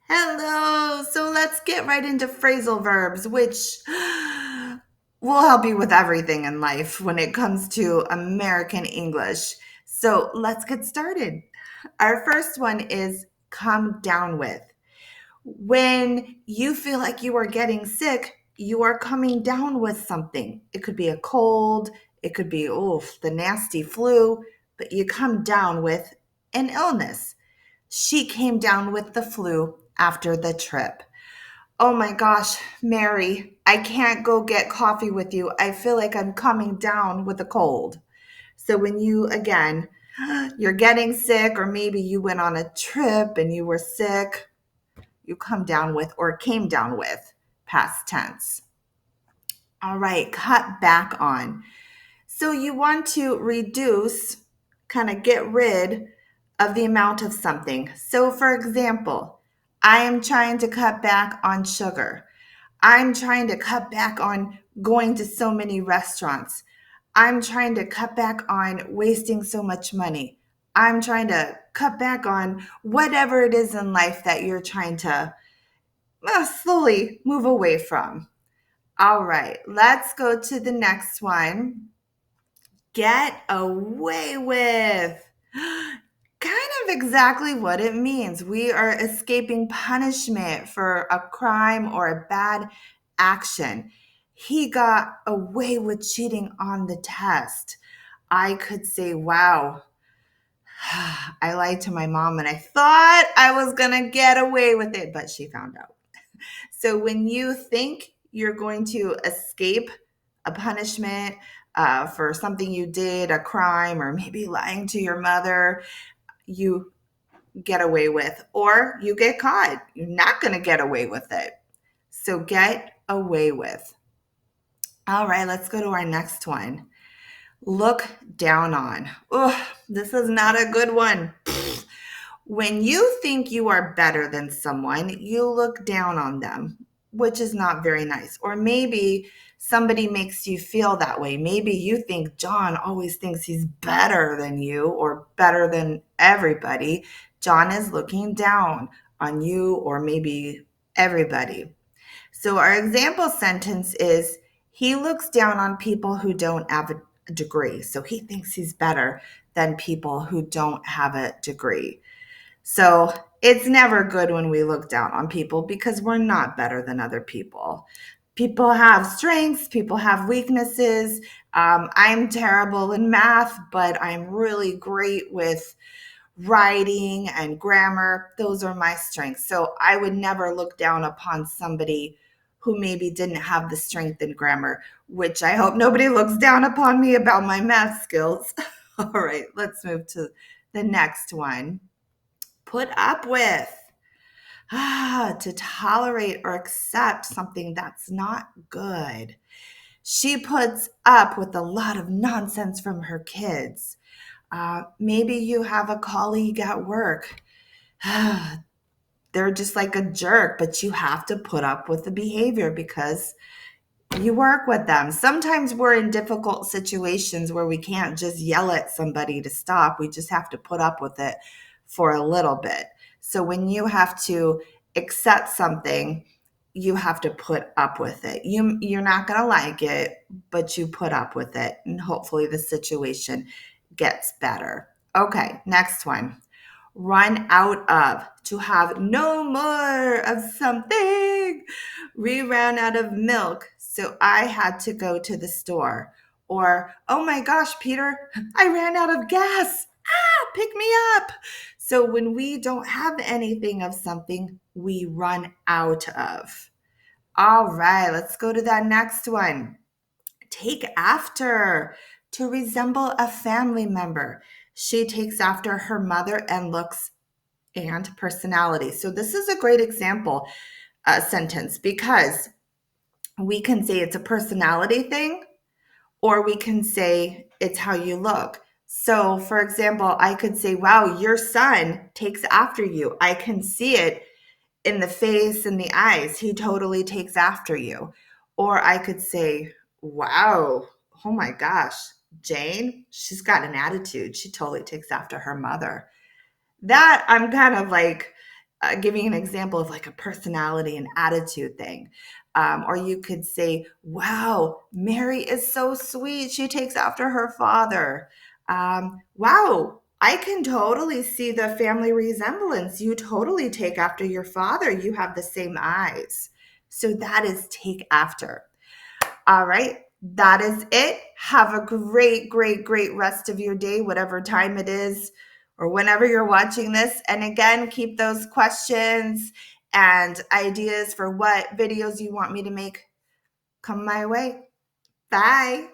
Hello. So let's get right into phrasal verbs, which will help you with everything in life when it comes to American English. So let's get started. Our first one is come down with. When you feel like you are getting sick, you are coming down with something. It could be a cold, it could be, the nasty flu, but you come down with an illness. She came down with the flu after the trip. Oh my gosh, Mary, I can't go get coffee with you. I feel like I'm coming down with a cold. So when you, again, you're getting sick, or maybe you went on a trip and you were sick, you come down with or came down with past tense. All right, cut back on. So you want to reduce, kind of get rid of the amount of something. So for example, I am trying to cut back on sugar. I'm trying to cut back on going to so many restaurants. I'm trying to cut back on wasting so much money. I'm trying to cut back on whatever it is in life that you're trying to slowly move away from. All right, let's go to the next one. Get away with. Kind of exactly what it means. We are escaping punishment for a crime or a bad action. He got away with cheating on the test. I could say, wow, I lied to my mom and I thought I was going to get away with it, but she found out. So when you think you're going to escape a punishment for something you did, a crime, or maybe lying to your mother, you get away with, or you get caught. You're not going to get away with it. So get away with. All right, let's go to our next one. Look down on. Oh, this is not a good one. When you think you are better than someone, you look down on them, which is not very nice. Or maybe somebody makes you feel that way. Maybe you think John always thinks he's better than you or better than everybody. John is looking down on you or maybe everybody. So our example sentence is he looks down on people who don't have a degree. So he thinks he's better than people who don't have a degree. So it's never good when we look down on people because we're not better than other people. People have strengths, people have weaknesses. I'm terrible in math, but I'm really great with writing and grammar. Those are my strengths. So I would never look down upon somebody who maybe didn't have the strength in grammar, which I hope nobody looks down upon me about my math skills. All right, let's move to the next one. Put up with. To tolerate or accept something that's not good. She puts up with a lot of nonsense from her kids. Maybe you have a colleague at work. They're just like a jerk, but you have to put up with the behavior because you work with them. Sometimes we're in difficult situations where we can't just yell at somebody to stop. We just have to put up with it for a little bit. So when you have to accept something, you have to put up with it. You're not going to like it, but you put up with it and hopefully the situation gets better. Okay, next one. Run out of, to have no more of something. We ran out of milk, so I had to go to the store. Or, oh my gosh, Peter, I ran out of gas. Pick me up. So when we don't have anything of something, we run out of. All right, let's go to that next one. Take after, to resemble a family member. She takes after her mother and looks and personality. So this is a great example sentence because we can say it's a personality thing or we can say it's how you look. So for example, I could say, wow, your son takes after you. I can see it in the face and the eyes. He totally takes after you. Or I could say, wow, oh my gosh, Jane, she's got an attitude. She totally takes after her mother. That I'm kind of like, giving an example of like a personality and attitude thing. Or you could say, wow, Mary is so sweet. She takes after her father. Wow, I can totally see the family resemblance. You totally take after your father. You have the same eyes. So that is take after. All right. That is it. Have a great, great, great rest of your day, whatever time it is, or whenever you're watching this. And again, keep those questions and ideas for what videos you want me to make come my way. Bye.